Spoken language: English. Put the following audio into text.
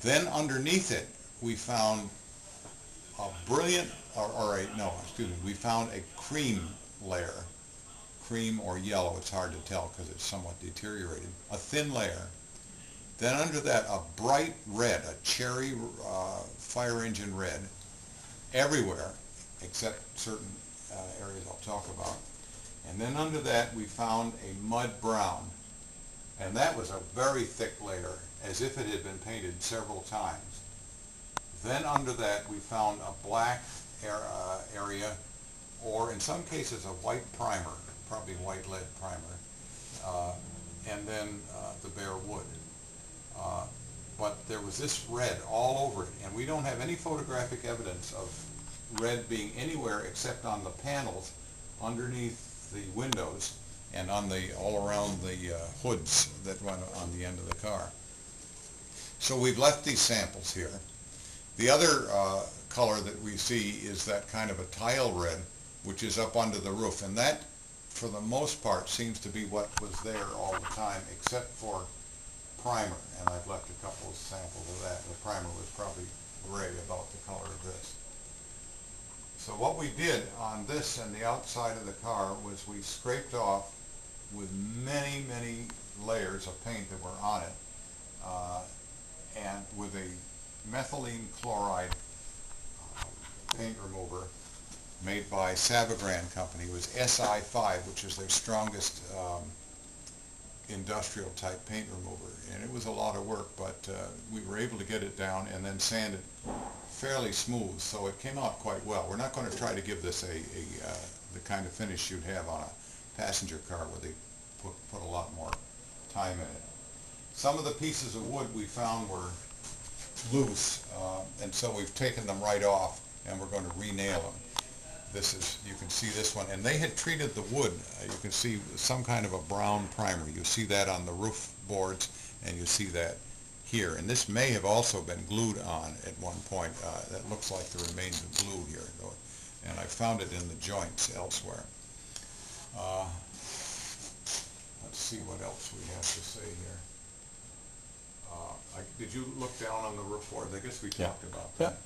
Then underneath it, we found a brilliant, we found a cream layer, cream or yellow, it's hard to tell because it's somewhat deteriorated, a thin layer. Then under that, a bright red, a cherry fire engine red, everywhere except certain areas I'll talk about. And then under that, we found a mud brown. And that was a very thick layer, as if it had been painted several times. Then under that, we found a black area, or in some cases a white primer, probably white lead primer, and then the bare wood. But there was this red all over it, and we don't have any photographic evidence of red being anywhere except on the panels underneath the windows and on all around the hoods that run on the end of the car. So we've left these samples here. The other color that we see is that kind of a tile red, which is up under the roof, and that for the most part seems to be what was there all the time except for primer, and I've left a couple of samples of that. The primer was probably gray, about the color of this. So what we did on this and the outside of the car was we scraped off with many, many layers of paint that were on it, and with a methylene chloride paint remover made by Savagran Company. It was SI5, which is their strongest industrial type paint remover, and it was a lot of work, but we were able to get it down and then sand it fairly smooth, so it came out quite well. We're not going to try to give this the kind of finish you'd have on a passenger car where they put a lot more time in it. Some of the pieces of wood we found were loose, and so we've taken them right off and we're going to re-nail them. You can see this one, and they had treated the wood, you can see some kind of a brown primer. You see that on the roof boards, and you see that here. And this may have also been glued on at one point. That looks like the remains of glue here, and I found it in the joints elsewhere. Let's see what else we have to say here. Did you look down on the roof boards? I guess we talked about that. Yeah.